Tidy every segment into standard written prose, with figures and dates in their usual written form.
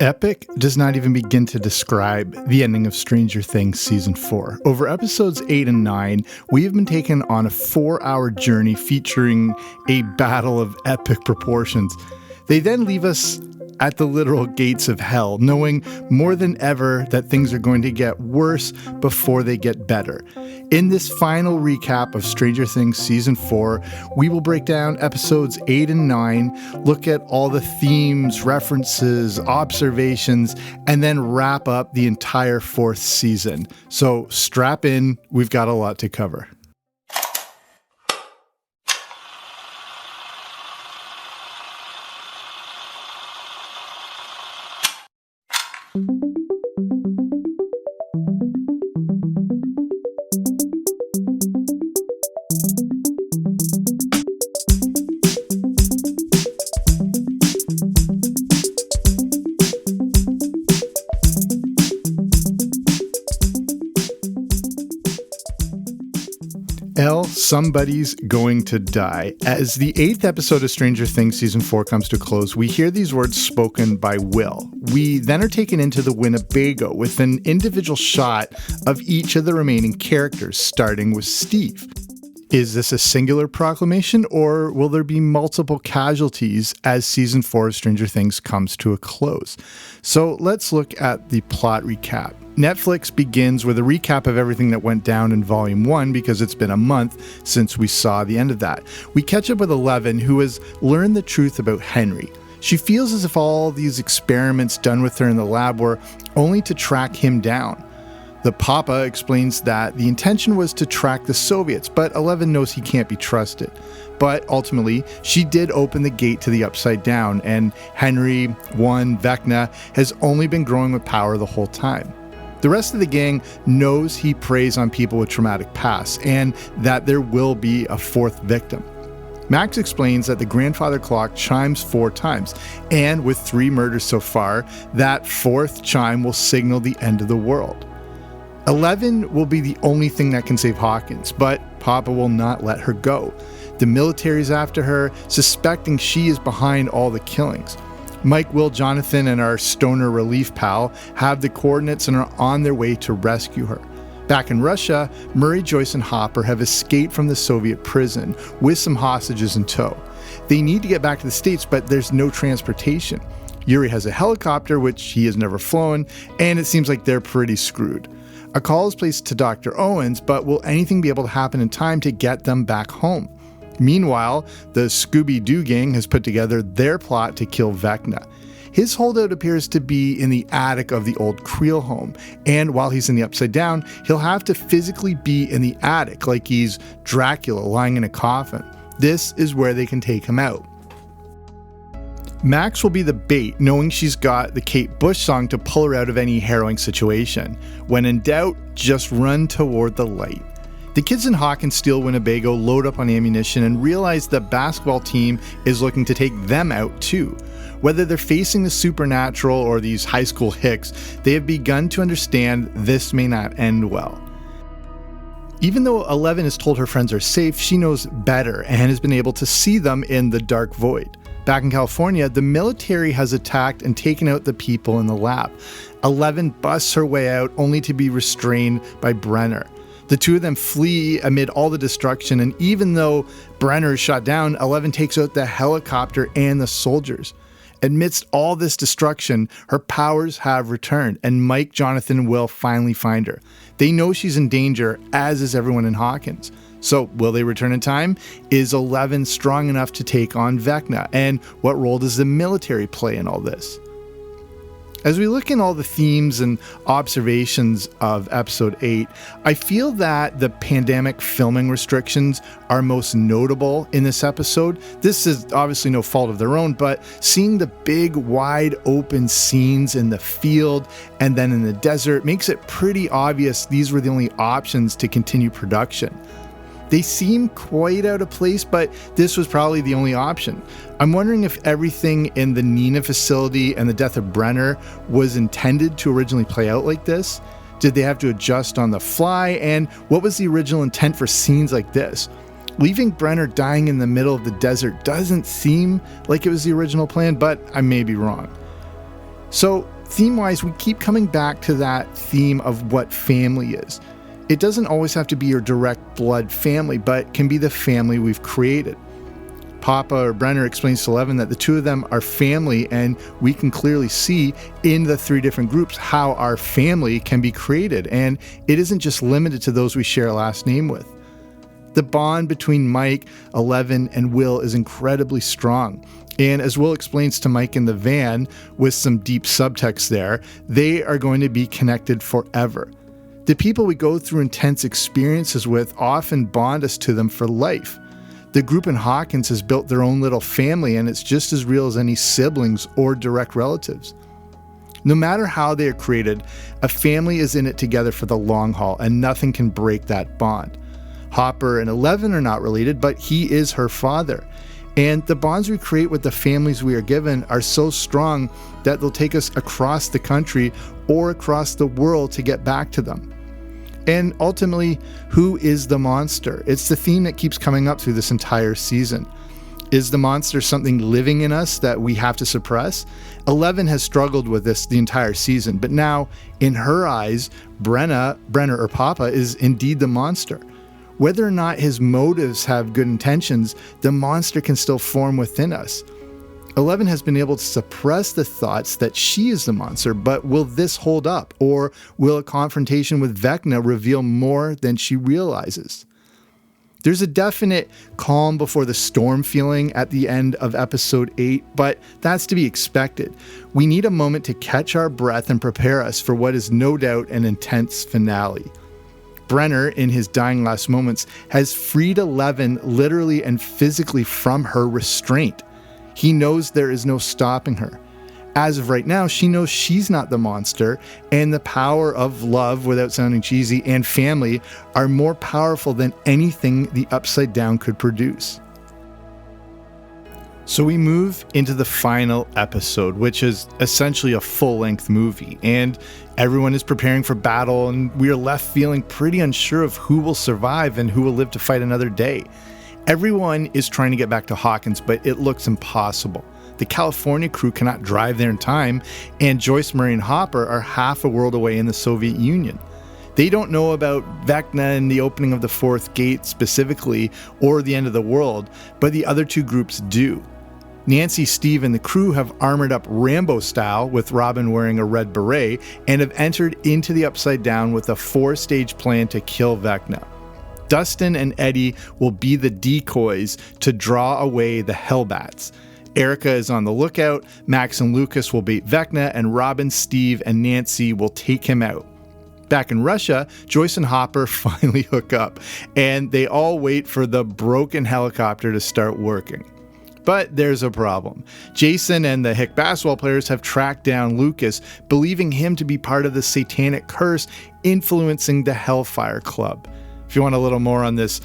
Epic does not even begin to describe the ending of Stranger Things Season 4. Over episodes 8 and 9, we have been taken on a 4-hour journey featuring a battle of epic proportions. They then leave us at the literal gates of hell, knowing more than ever that things are going to get worse before they get better. In this final recap of Stranger Things Season 4, we will break down episodes 8 and 9, look at all the themes, references, observations, and then wrap up the entire 4th season. So strap in, we've got a lot to cover. Somebody's going to die. As the 8th episode of Stranger Things Season 4 comes to a close, we hear these words spoken by Will. We then are taken into the Winnebago with an individual shot of each of the remaining characters, starting with Steve. Is this a singular proclamation, or will there be multiple casualties as Season 4 of Stranger Things comes to a close? So let's look at the plot recap. Netflix begins with a recap of everything that went down in Volume 1 because it's been a month since we saw the end of that. We catch up with Eleven, who has learned the truth about Henry. She feels as if all these experiments done with her in the lab were only to track him down. The Papa explains that the intention was to track the Soviets, but Eleven knows he can't be trusted. But ultimately, she did open the gate to the Upside Down, and Henry, Vecna, has only been growing with power the whole time. The rest of the gang knows he preys on people with traumatic pasts, and that there will be a 4th victim. Max explains that the grandfather clock chimes 4 times, and with 3 murders so far, that 4th chime will signal the end of the world. Eleven will be the only thing that can save Hawkins, but Papa will not let her go. The military's after her, suspecting she is behind all the killings. Mike, Will, Jonathan, and our stoner relief pal have the coordinates and are on their way to rescue her. Back in Russia, Murray, Joyce, and Hopper have escaped from the Soviet prison with some hostages in tow. They need to get back to the States, but there's no transportation. Yuri has a helicopter, which he has never flown, and it seems like they're pretty screwed. A call is placed to Dr. Owens, but will anything be able to happen in time to get them back home? Meanwhile, the Scooby-Doo gang has put together their plot to kill Vecna. His holdout appears to be in the attic of the old Creel home, and while he's in the Upside Down, he'll have to physically be in the attic like he's Dracula lying in a coffin. This is where they can take him out. Max will be the bait, knowing she's got the Kate Bush song to pull her out of any harrowing situation. When in doubt, just run toward the light. The kids in Hawkins steal Winnebago, load up on ammunition, and realize the basketball team is looking to take them out too. Whether they're facing the supernatural or these high school hicks, they have begun to understand this may not end well. Even though Eleven has told her friends are safe, she knows better and has been able to see them in the dark void. Back in California, the military has attacked and taken out the people in the lab. Eleven busts her way out only to be restrained by Brenner. The two of them flee amid all the destruction, and even though Brenner is shot down, Eleven takes out the helicopter and the soldiers. Amidst all this destruction, her powers have returned, and Mike, Jonathan, and Will finally find her. They know she's in danger, as is everyone in Hawkins. So, will they return in time? Is Eleven strong enough to take on Vecna? And what role does the military play in all this? As we look in all the themes and observations of episode 8, I feel that the pandemic filming restrictions are most notable in this episode. This is obviously no fault of their own, but seeing the big, wide open scenes in the field and then in the desert makes it pretty obvious these were the only options to continue production. They seem quite out of place, but this was probably the only option. I'm wondering if everything in the Nina facility and the death of Brenner was intended to originally play out like this. Did they have to adjust on the fly? And what was the original intent for scenes like this? Leaving Brenner dying in the middle of the desert doesn't seem like it was the original plan, but I may be wrong. So theme-wise, we keep coming back to that theme of what family is. It doesn't always have to be your direct blood family, but can be the family we've created. Papa or Brenner explains to 11 that the two of them are family, and we can clearly see in the three different groups how our family can be created, and it isn't just limited to those we share a last name with. The bond between Mike, 11, and Will is incredibly strong. And as Will explains to Mike in the van, with some deep subtext there, they are going to be connected forever. The people we go through intense experiences with often bond us to them for life. The group in Hawkins has built their own little family, and it's just as real as any siblings or direct relatives. No matter how they are created, a family is in it together for the long haul, and nothing can break that bond. Hopper and 11 are not related, but he is her father. And the bonds we create with the families we are given are so strong that they'll take us across the country or across the world to get back to them. And ultimately, who is the monster? It's the theme that keeps coming up through this entire season. Is the monster something living in us that we have to suppress? 11 has struggled with this the entire season, but now, in her eyes, Brenner or Papa is indeed the monster. Whether or not his motives have good intentions, the monster can still form within us. 11 has been able to suppress the thoughts that she is the monster, but will this hold up? Or will a confrontation with Vecna reveal more than she realizes? There's a definite calm before the storm feeling at the end of episode 8, but that's to be expected. We need a moment to catch our breath and prepare us for what is no doubt an intense finale. Brenner, in his dying last moments, has freed 11 literally and physically from her restraint. He knows there is no stopping her. As of right now, she knows she's not the monster, and the power of love, without sounding cheesy, and family are more powerful than anything the Upside Down could produce. So we move into the final episode, which is essentially a full-length movie, and everyone is preparing for battle, and we are left feeling pretty unsure of who will survive and who will live to fight another day. Everyone is trying to get back to Hawkins, but it looks impossible. The California crew cannot drive there in time, and Joyce, Murray, and Hopper are half a world away in the Soviet Union. They don't know about Vecna and the opening of the fourth gate specifically, or the end of the world, but the other two groups do. Nancy, Steve, and the crew have armored up Rambo style, with Robin wearing a red beret, and have entered into the Upside Down with a 4-stage plan to kill Vecna. Dustin and Eddie will be the decoys to draw away the Hellbats. Erica is on the lookout, Max and Lucas will bait Vecna, and Robin, Steve, and Nancy will take him out. Back in Russia, Joyce and Hopper finally hook up, and they all wait for the broken helicopter to start working. But there's a problem. Jason and the Hick basketball players have tracked down Lucas, believing him to be part of the satanic curse influencing the Hellfire Club. If you want a little more on this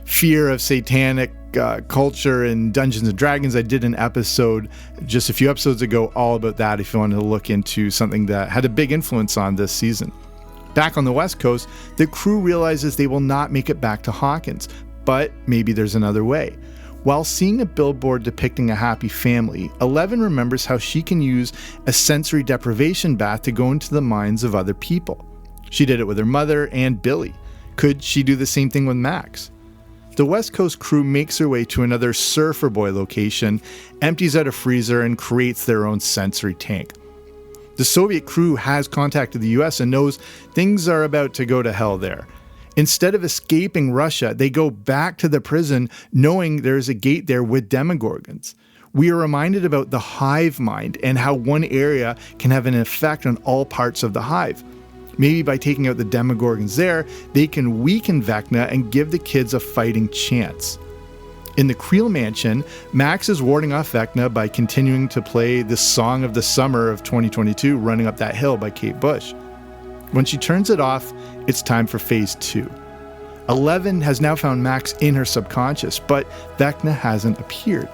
fear of satanic culture in Dungeons and Dragons, I did an episode just a few episodes ago all about that if you want to look into something that had a big influence on this season. Back on the West Coast, the crew realizes they will not make it back to Hawkins, but maybe there's another way. While seeing a billboard depicting a happy family, 11 remembers how she can use a sensory deprivation bath to go into the minds of other people. She did it with her mother and Billy. Could she do the same thing with Max? The West Coast crew makes their way to another Surfer Boy location, empties out a freezer, and creates their own sensory tank. The Soviet crew has contacted the US and knows things are about to go to hell there. Instead of escaping Russia, they go back to the prison knowing there's a gate there with Demogorgons. We are reminded about the hive mind and how one area can have an effect on all parts of the hive. Maybe by taking out the Demogorgons there, they can weaken Vecna and give the kids a fighting chance. In the Creel Mansion, Max is warding off Vecna by continuing to play the song of the summer of 2022, Running Up That Hill by Kate Bush. When she turns it off, it's time for phase 2. 11 has now found Max in her subconscious, but Vecna hasn't appeared.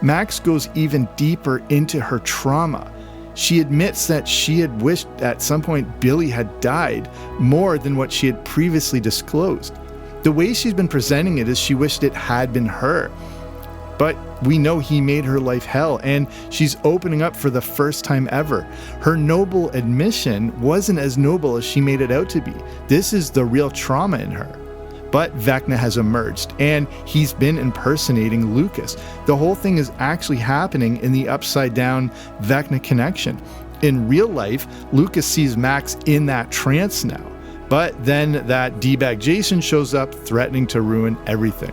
Max goes even deeper into her trauma. She admits that she had wished at some point Billy had died more than what she had previously disclosed. The way she's been presenting it is she wished it had been her. But we know he made her life hell, and she's opening up for the first time ever. Her noble admission wasn't as noble as she made it out to be. This is the real trauma in her. But Vecna has emerged, and he's been impersonating Lucas. The whole thing is actually happening in the upside-down Vecna connection. In real life, Lucas sees Max in that trance now. But then that D-bag Jason shows up, threatening to ruin everything.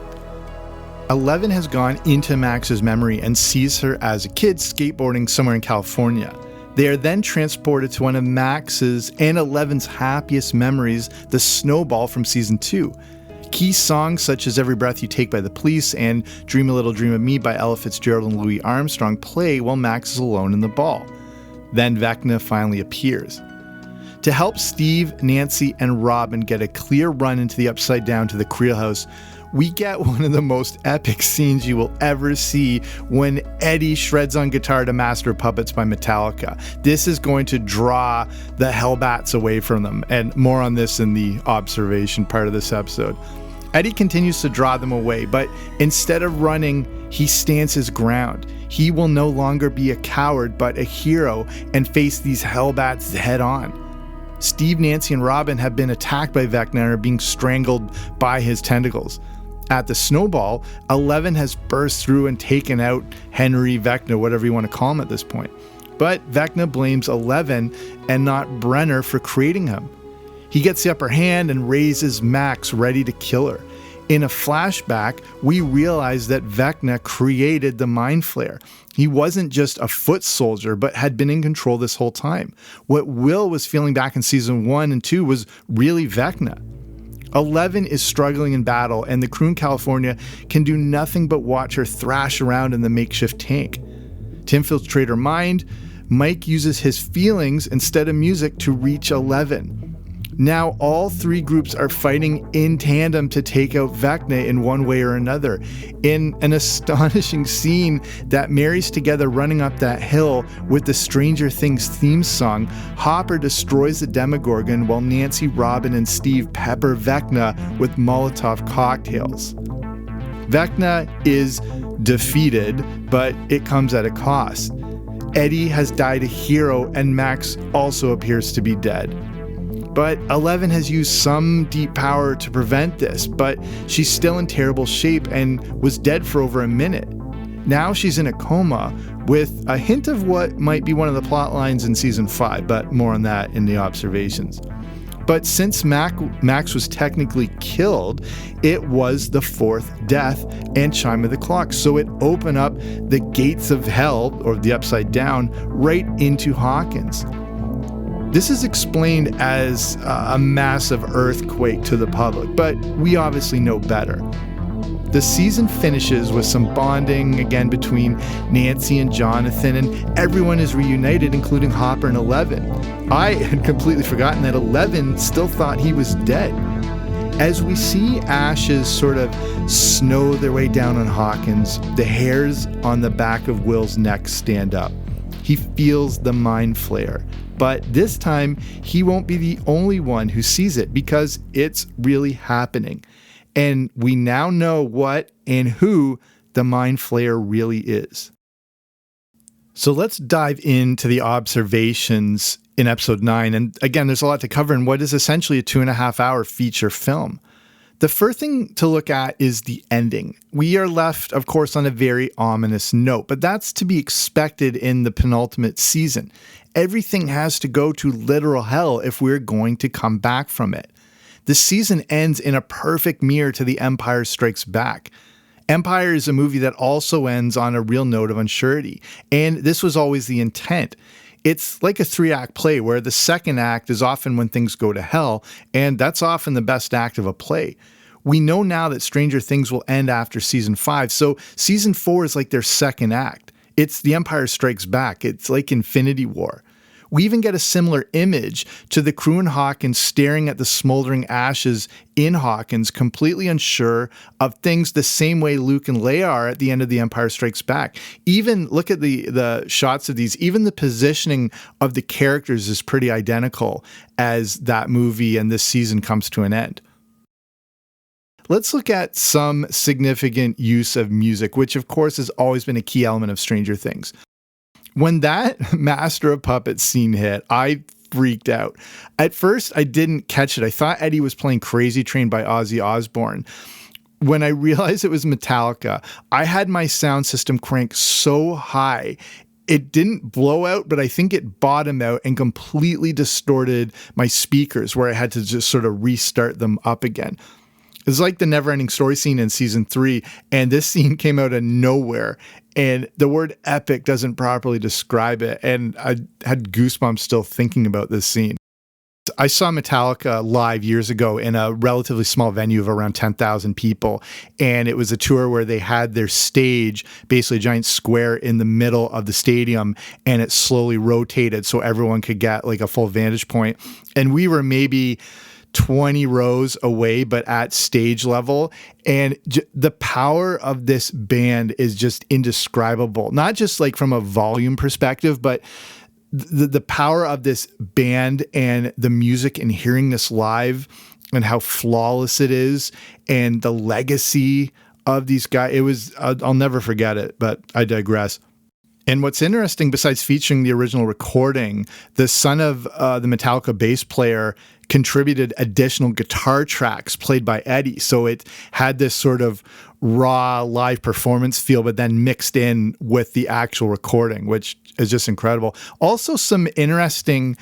11 has gone into Max's memory and sees her as a kid skateboarding somewhere in California. They are then transported to one of Max's and 11's happiest memories, the snowball from season 2. Key songs such as Every Breath You Take by The Police and Dream a Little Dream of Me by Ella Fitzgerald and Louis Armstrong play while Max is alone in the ball. Then Vecna finally appears. To help Steve, Nancy, and Robin get a clear run into the Upside Down to the Creel House, we get one of the most epic scenes you will ever see when Eddie shreds on guitar to Master of Puppets by Metallica. This is going to draw the Hellbats away from them, and more on this in the observation part of this episode. Eddie continues to draw them away, but instead of running, he stands his ground. He will no longer be a coward, but a hero, and face these Hellbats head on. Steve, Nancy, and Robin have been attacked by Vecna and are being strangled by his tentacles. At the snowball, 11 has burst through and taken out Henry, Vecna, whatever you want to call him at this point. But Vecna blames 11 and not Brenner for creating him. He gets the upper hand and raises Max, ready to kill her. In a flashback, we realize that Vecna created the Mind Flayer. He wasn't just a foot soldier, but had been in control this whole time. What Will was feeling back in season 1 and 2 was really Vecna. 11 is struggling in battle, and the crew in California can do nothing but watch her thrash around in the makeshift tank. To infiltrate her mind, Mike uses his feelings instead of music to reach 11. Now all three groups are fighting in tandem to take out Vecna in one way or another. In an astonishing scene that marries together running up that hill with the Stranger Things theme song, Hopper destroys the Demogorgon while Nancy, Robin, and Steve pepper Vecna with Molotov cocktails. Vecna is defeated, but it comes at a cost. Eddie has died a hero, and Max also appears to be dead. But 11 has used some deep power to prevent this, but she's still in terrible shape and was dead for over a minute. Now she's in a coma with a hint of what might be one of the plot lines in season 5, but more on that in the observations. But since Max was technically killed, it was the fourth death and chime of the clock. So it opened up the gates of hell, or the Upside Down, right into Hawkins. This is explained as a massive earthquake to the public, but we obviously know better. The season finishes with some bonding again between Nancy and Jonathan, and everyone is reunited, including Hopper and 11. I had completely forgotten that 11 still thought he was dead. As we see ashes sort of snow their way down on Hawkins, the hairs on the back of Will's neck stand up. He feels the Mind Flayer. But this time, he won't be the only one who sees it, because it's really happening. And we now know what and who the Mind Flayer really is. So let's dive into the observations in episode 9. And again, there's a lot to cover in what is essentially a 2.5-hour feature film. The first thing to look at is the ending. We are left, of course, on a very ominous note, but that's to be expected in the penultimate season. Everything has to go to literal hell if we're going to come back from it. The season ends in a perfect mirror to The Empire Strikes Back. Empire is a movie that also ends on a real note of unsurety, and this was always the intent. It's like a 3-act play where the second act is often when things go to hell, and that's often the best act of a play. We know now that Stranger Things will end after season 5, so season 4 is like their second act. It's The Empire Strikes Back. It's like Infinity War. We even get a similar image to the crew in Hawkins staring at the smoldering ashes in Hawkins, completely unsure of things the same way Luke and Leia are at the end of The Empire Strikes Back. Even look at the shots of these. Even the positioning of the characters is pretty identical as that movie and this season comes to an end. Let's look at some significant use of music, which of course has always been a key element of Stranger Things. When that Master of Puppets scene hit, I freaked out. At first, I didn't catch it. I thought Eddie was playing Crazy Train by Ozzy Osbourne. When I realized it was Metallica, I had my sound system cranked so high, it didn't blow out, but I think it bottomed out and completely distorted my speakers, where I had to just sort of restart them up again. It's like the Neverending Story scene in season 3, and this scene came out of nowhere, and the word epic doesn't properly describe it, and I had goosebumps still thinking about this scene. I saw Metallica live years ago in a relatively small venue of around 10,000 people, and it was a tour where they had their stage, basically a giant square in the middle of the stadium, and it slowly rotated so everyone could get like a full vantage point. And we were maybe 20 rows away, but at stage level. And the power of this band is just indescribable, not just like from a volume perspective, but the power of this band and the music and hearing this live and how flawless it is and the legacy of these guys. It was, I'll never forget it, but I digress. And what's interesting, besides featuring the original recording, the son of the Metallica bass player contributed additional guitar tracks played by Eddie. So it had this sort of raw live performance feel, but then mixed in with the actual recording, which is just incredible. Also, some interesting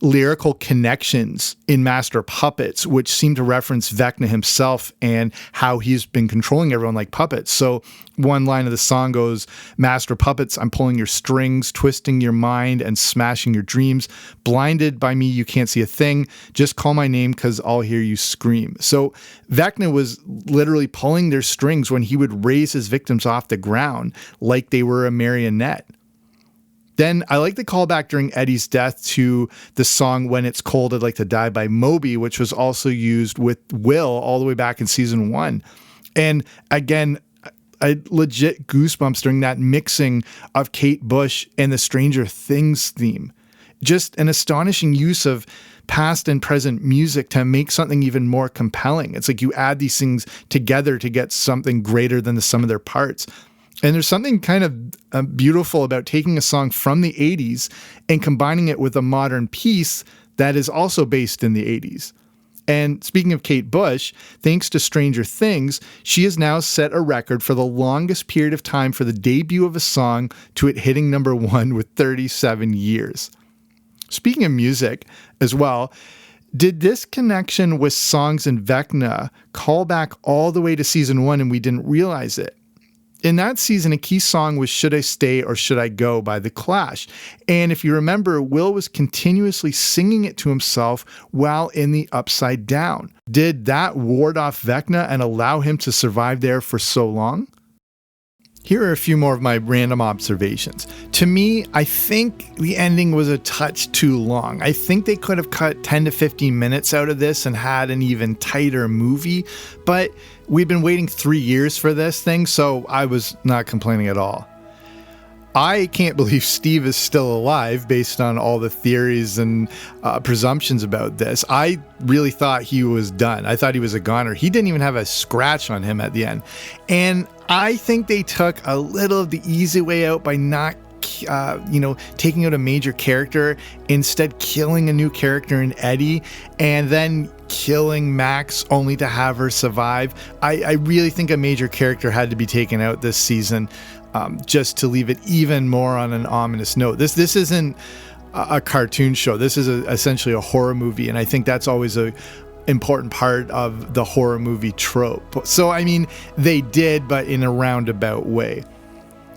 lyrical connections in Master Puppets, which seem to reference Vecna himself and how he's been controlling everyone like puppets. So one line of the song goes, "Master Puppets, I'm pulling your strings, twisting your mind and smashing your dreams. Blinded by me, you can't see a thing. Just call my name because I'll hear you scream." So Vecna was literally pulling their strings when he would raise his victims off the ground like they were a marionette. Then I like the callback during Eddie's death to the song "When It's Cold, I'd Like to Die" by Moby, which was also used with Will all the way back in season 1. And again, I legit goosebumps during that mixing of Kate Bush and the Stranger Things theme. Just an astonishing use of past and present music to make something even more compelling. It's like you add these things together to get something greater than the sum of their parts. And there's something kind of beautiful about taking a song from the 80s and combining it with a modern piece that is also based in the 80s. And speaking of Kate Bush, thanks to Stranger Things, she has now set a record for the longest period of time for the debut of a song to it hitting number 1 with 37 years. Speaking of music as well, did this connection with songs in Vecna call back all the way to season 1 and we didn't realize it? In that season, a key song was "Should I Stay or Should I Go" by The Clash. And if you remember, Will was continuously singing it to himself while in the Upside Down. Did that ward off Vecna and allow him to survive there for so long? Here are a few more of my random observations. To me, I think the ending was a touch too long. I think they could have cut 10 to 15 minutes out of this and had an even tighter movie, but we've been waiting 3 years for this thing, so I was not complaining at all. I can't believe Steve is still alive based on all the theories and presumptions about this. I really thought he was done. I thought he was a goner. He didn't even have a scratch on him at the end. And I think they took a little of the easy way out by not taking out a major character, instead killing a new character in Eddie, and then killing Max only to have her survive. I really think a major character had to be taken out this season, just to leave it even more on an ominous note. This isn't a cartoon show. This is essentially a horror movie, and I think that's always a important part of the horror movie trope. So, I mean, they did, but in a roundabout way.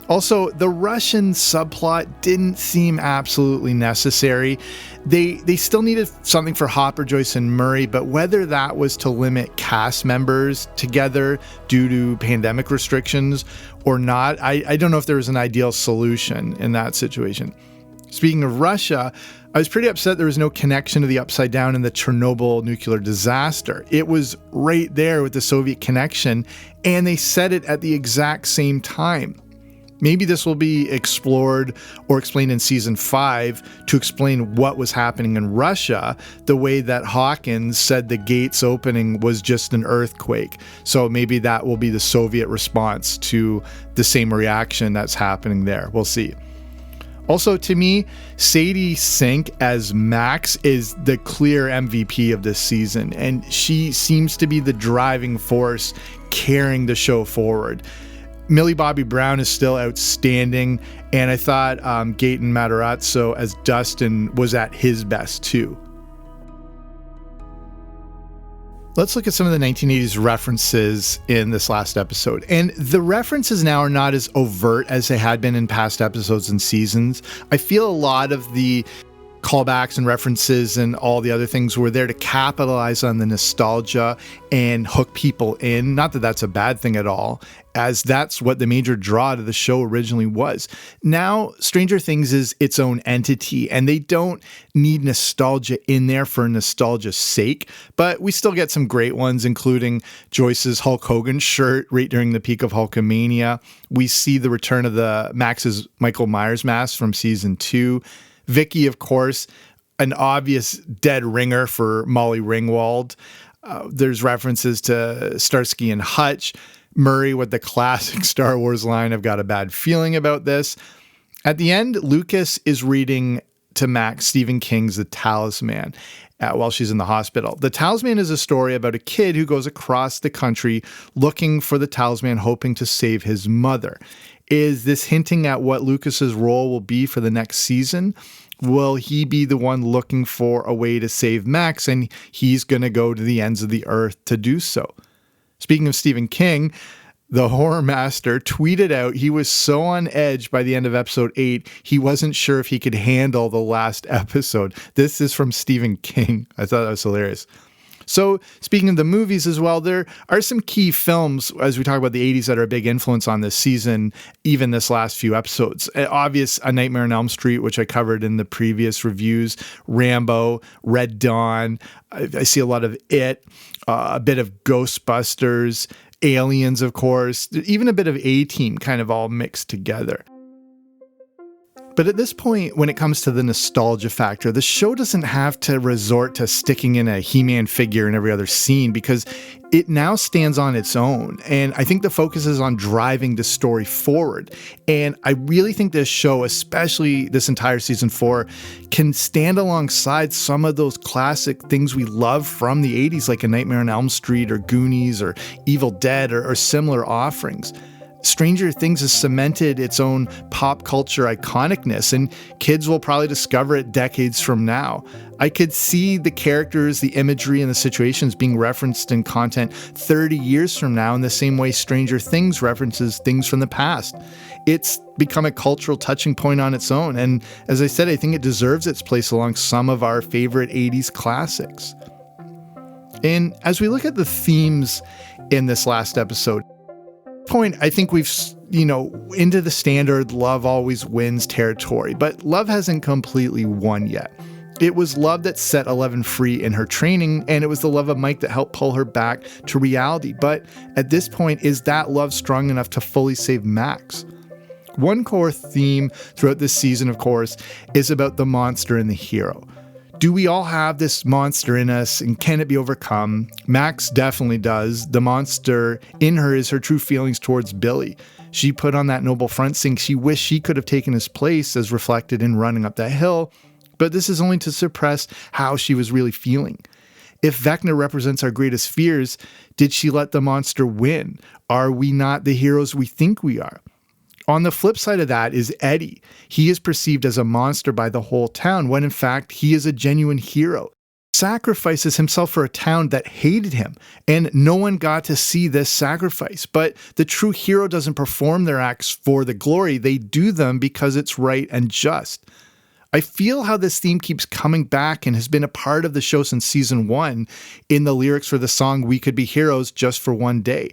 Also, the Russian subplot didn't seem absolutely necessary. They still needed something for Hopper, Joyce, and Murray, but whether that was to limit cast members together due to pandemic restrictions or not, I don't know if there was an ideal solution in that situation. Speaking of Russia, I was pretty upset there was no connection to the Upside Down and the Chernobyl nuclear disaster. It was right there with the Soviet connection, and they said it at the exact same time. Maybe this will be explored or explained in season 5 to explain what was happening in Russia, the way that Hawkins said the gates opening was just an earthquake. So maybe that will be the Soviet response to the same reaction that's happening there. We'll see. Also, to me, Sadie Sink as Max is the clear MVP of this season, and she seems to be the driving force carrying the show forward. Millie Bobby Brown is still outstanding, and I thought Gaten Matarazzo as Dustin was at his best too. Let's look at some of the 1980s references in this last episode. And the references now are not as overt as they had been in past episodes and seasons. I feel a lot of the callbacks and references and all the other things were there to capitalize on the nostalgia and hook people in. Not that that's a bad thing at all, as that's what the major draw to the show originally was. Now, Stranger Things is its own entity, and they don't need nostalgia in there for nostalgia's sake, but we still get some great ones, including Joyce's Hulk Hogan shirt right during the peak of Hulkamania. We see the return of the Max's Michael Myers mask from season 2. Vicky, of course, an obvious dead ringer for Molly Ringwald. There's references to Starsky and Hutch. Murray with the classic Star Wars line, "I've got a bad feeling about this." At the end, Lucas is reading to Max Stephen King's The Talisman while she's in the hospital. The Talisman is a story about a kid who goes across the country looking for the talisman, hoping to save his mother. Is this hinting at what Lucas's role will be for the next season? Will he be the one looking for a way to save Max, and he's going to go to the ends of the earth to do so? Speaking of Stephen King, the horror master tweeted out he was so on edge by the end of episode 8, he wasn't sure if he could handle the last episode. This is from Stephen King. I thought that was hilarious. So speaking of the movies as well, there are some key films as we talk about the 80s that are a big influence on this season, even this last few episodes. Obvious, A Nightmare on Elm Street, which I covered in the previous reviews, Rambo, Red Dawn. I see a lot of It, a bit of Ghostbusters, Aliens, of course, even a bit of A-Team kind of all mixed together. But at this point, when it comes to the nostalgia factor, the show doesn't have to resort to sticking in a He-Man figure in every other scene because it now stands on its own. And I think the focus is on driving the story forward. And I really think this show, especially this entire season 4, can stand alongside some of those classic things we love from the 80s, like A Nightmare on Elm Street or Goonies or Evil Dead or similar offerings. Stranger Things has cemented its own pop culture iconicness, and kids will probably discover it decades from now. I could see the characters, the imagery, and the situations being referenced in content 30 years from now in the same way Stranger Things references things from the past. It's become a cultural touching point on its own, and as I said, I think it deserves its place along some of our favorite 80s classics. And as we look at the themes in this last episode, point, I think we've, into the standard love always wins territory, but love hasn't completely won yet. It was love that set Eleven free in her training, and it was the love of Mike that helped pull her back to reality. But at this point, is that love strong enough to fully save Max? One core theme throughout this season, of course, is about the monster and the hero. Do we all have this monster in us, and can it be overcome? Max definitely does. The monster in her is her true feelings towards Billy. She put on that noble front saying she wished she could have taken his place as reflected in running up that hill, but this is only to suppress how she was really feeling. If Vecna represents our greatest fears, did she let the monster win? Are we not the heroes we think we are? On the flip side of that is Eddie. He is perceived as a monster by the whole town, when in fact he is a genuine hero. Sacrifices himself for a town that hated him, and no one got to see this sacrifice. But the true hero doesn't perform their acts for the glory, they do them because it's right and just. I feel how this theme keeps coming back and has been a part of the show since season 1 in the lyrics for the song We Could Be Heroes Just for One Day.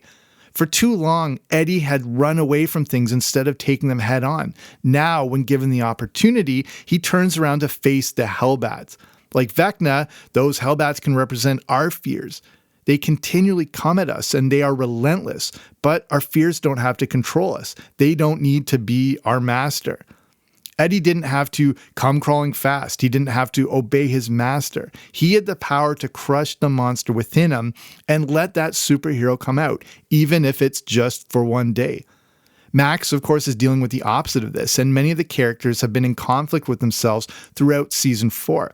For too long, Eddie had run away from things instead of taking them head on. Now, when given the opportunity, he turns around to face the Hellbats. Like Vecna, those Hellbats can represent our fears. They continually come at us and they are relentless, but our fears don't have to control us. They don't need to be our master. Eddie didn't have to come crawling fast. He didn't have to obey his master. He had the power to crush the monster within him and let that superhero come out, even if it's just for one day. Max, of course, is dealing with the opposite of this, and many of the characters have been in conflict with themselves throughout season 4.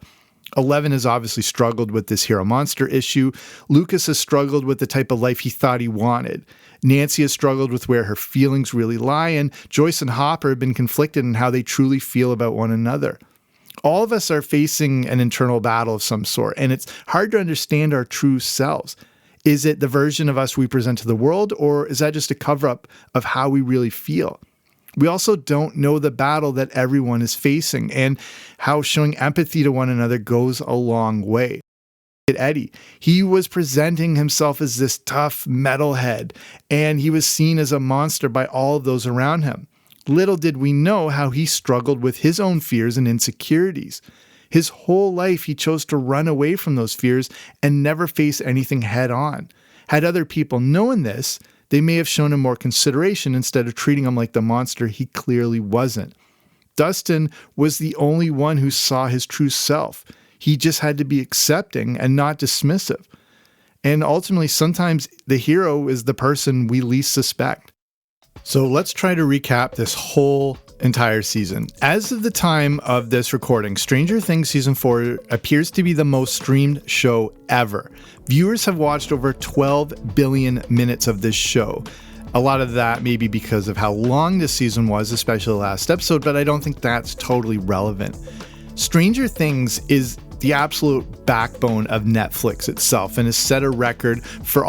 Eleven has obviously struggled with this hero monster issue. Lucas has struggled with the type of life he thought he wanted. Nancy has struggled with where her feelings really lie, and Joyce and Hopper have been conflicted in how they truly feel about one another. All of us are facing an internal battle of some sort, and it's hard to understand our true selves. Is it the version of us we present to the world, or is that just a cover-up of how we really feel? We also don't know the battle that everyone is facing and how showing empathy to one another goes a long way. Eddie, he was presenting himself as this tough metalhead, and he was seen as a monster by all of those around him. Little did we know how he struggled with his own fears and insecurities. His whole life, he chose to run away from those fears and never face anything head on. Had other people known this, they may have shown him more consideration instead of treating him like the monster he clearly wasn't. Dustin was the only one who saw his true self. He just had to be accepting and not dismissive. And ultimately, sometimes the hero is the person we least suspect. So let's try to recap this whole entire season. As of the time of this recording, Stranger Things Season 4 appears to be the most streamed show ever. Viewers have watched over 12 billion minutes of this show. A lot of that may be because of how long this season was, especially the last episode, but I don't think that's totally relevant. Stranger Things is the absolute backbone of Netflix itself and has set a record for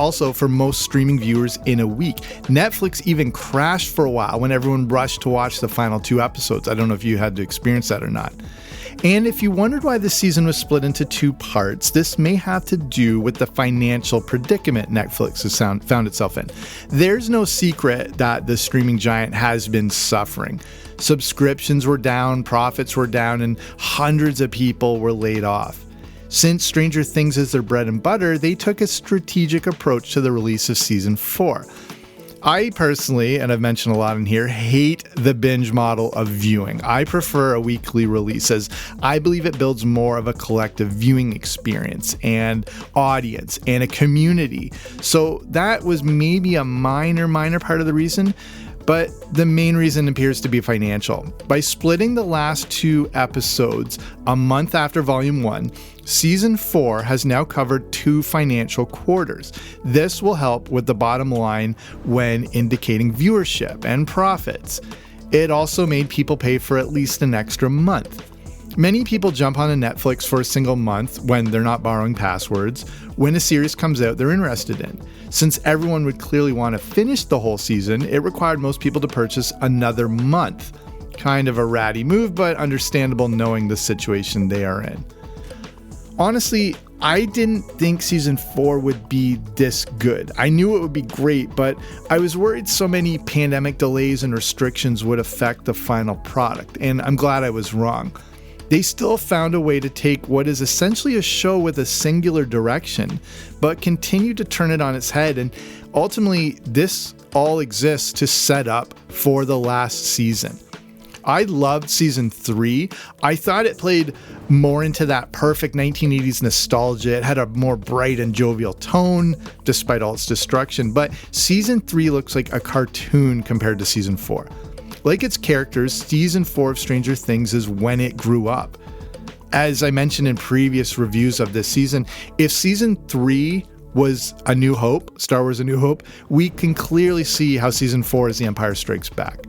most streaming viewers in a week. Netflix even crashed for a while when everyone rushed to watch the final 2 episodes. I don't know if you had to experience that or not. And if you wondered why this season was split into 2 parts, this may have to do with the financial predicament Netflix has found itself in. There's no secret that the streaming giant has been suffering. Subscriptions were down, profits were down, and hundreds of people were laid off. Since Stranger Things is their bread and butter, they took a strategic approach to the release of Season 4. I personally, and I've mentioned a lot in here, hate the binge model of viewing. I prefer a weekly release as I believe it builds more of a collective viewing experience and audience and a community. So that was maybe a minor part of the reason, but the main reason appears to be financial. By splitting the last 2 episodes a month after Volume 1, Season 4 has now covered 2 financial quarters. This will help with the bottom line when indicating viewership and profits. It also made people pay for at least an extra month. Many people jump onto Netflix for a single month when they're not borrowing passwords. When a series comes out they're interested in. Since everyone would clearly want to finish the whole season, it required most people to purchase another month. Kind of a ratty move, but understandable knowing the situation they are in. Honestly, I didn't think Season 4 would be this good. I knew it would be great, but I was worried so many pandemic delays and restrictions would affect the final product, and I'm glad I was wrong. They still found a way to take what is essentially a show with a singular direction, but continue to turn it on its head, and ultimately this all exists to set up for the last season. I loved Season 3. I thought it played more into that perfect 1980s nostalgia. It had a more bright and jovial tone, despite all its destruction, but Season 3 looks like a cartoon compared to Season 4. Like its characters, Season 4 of Stranger Things is when it grew up. As I mentioned in previous reviews of this season, if Season 3 was A New Hope, Star Wars A New Hope, we can clearly see how Season 4 is The Empire Strikes Back.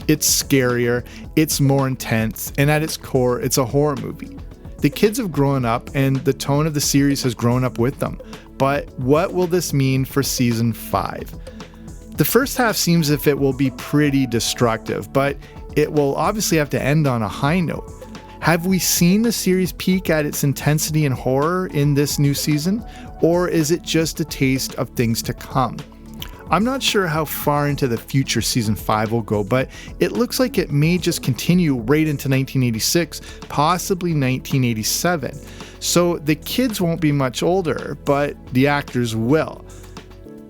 It's scarier, it's more intense, and at its core, it's a horror movie. The kids have grown up, and the tone of the series has grown up with them. But what will this mean for Season 5? The first half seems as if it will be pretty destructive, but it will obviously have to end on a high note. Have we seen the series peak at its intensity and horror in this new season, or is it just a taste of things to come? I'm not sure how far into the future season 5 will go, but it looks like it may just continue right into 1986, possibly 1987. So the kids won't be much older, but the actors will.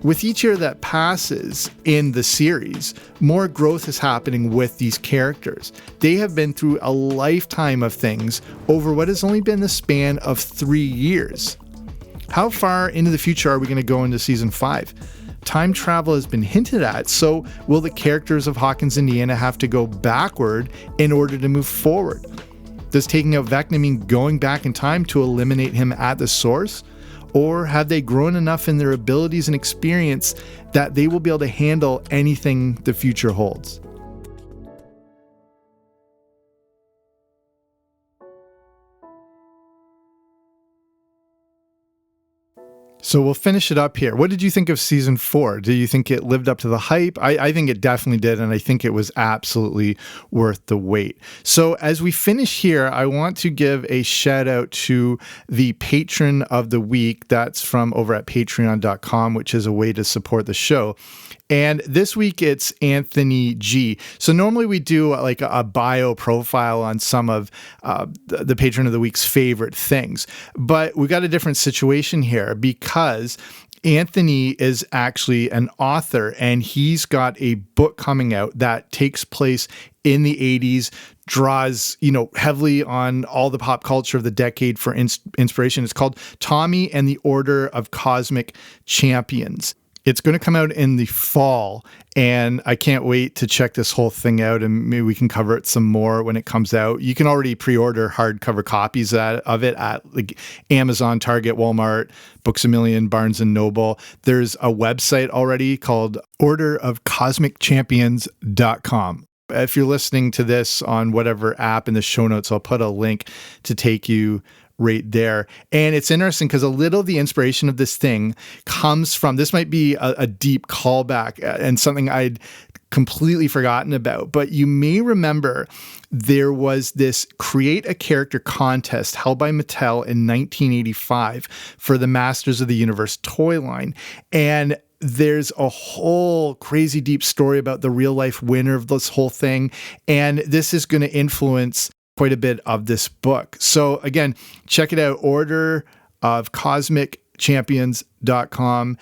With each year that passes in the series, more growth is happening with these characters. They have been through a lifetime of things over what has only been the span of 3 years. How far into the future are we going to go into season 5? Time travel has been hinted at, so will the characters of Hawkins, Indiana have to go backward in order to move forward? Does taking out Vecna mean going back in time to eliminate him at the source? Or have they grown enough in their abilities and experience that they will be able to handle anything the future holds? So we'll finish it up here. What did you think of season 4? Do you think it lived up to the hype? I think it definitely did, and I think it was absolutely worth the wait. So as we finish here, I want to give a shout out to the patron of the week. That's from over at patreon.com, which is a way to support the show. And this week it's Anthony G. So normally we do like a bio profile on some of the patron of the week's favorite things, but we got a different situation here because Anthony is actually an author and he's got a book coming out that takes place in the 80s, draws, heavily on all the pop culture of the decade for inspiration. It's called Tommy and the Order of Cosmic Champions. It's going to come out in the fall, and I can't wait to check this whole thing out, and maybe we can cover it some more when it comes out. You can already pre-order hardcover copies of it at like Amazon, Target, Walmart, Books A Million, Barnes & Noble. There's a website already called orderofcosmicchampions.com. If you're listening to this on whatever app in the show notes, I'll put a link to take you right there. And it's interesting because a little of the inspiration of this thing comes from, this might be a deep callback and something I'd completely forgotten about, but you may remember there was this Create a Character contest held by Mattel in 1985 for the Masters of the Universe toy line. And there's a whole crazy deep story about the real life winner of this whole thing. And this is going to influence quite a bit of this book. So again, check it out, orderofcosmicchampions.com.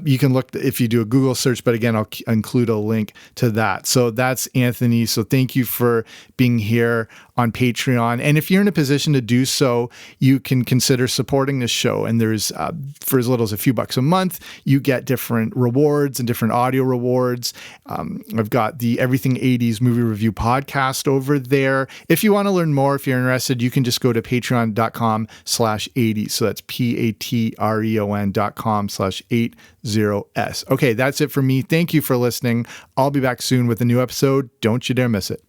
You can look if you do a Google search, but again, I'll include a link to that. So that's Anthony. So thank you for being here on Patreon. And if you're in a position to do so, you can consider supporting this show. And there's, for as little as a few bucks a month, you get different rewards and different audio rewards. I've got the Everything 80s Movie Review podcast over there. If you want to learn more, if you're interested, you can just go to patreon.com/80. So that's patreon.com/80s. Okay, that's it for me. Thank you for listening. I'll be back soon with a new episode. Don't you dare miss it.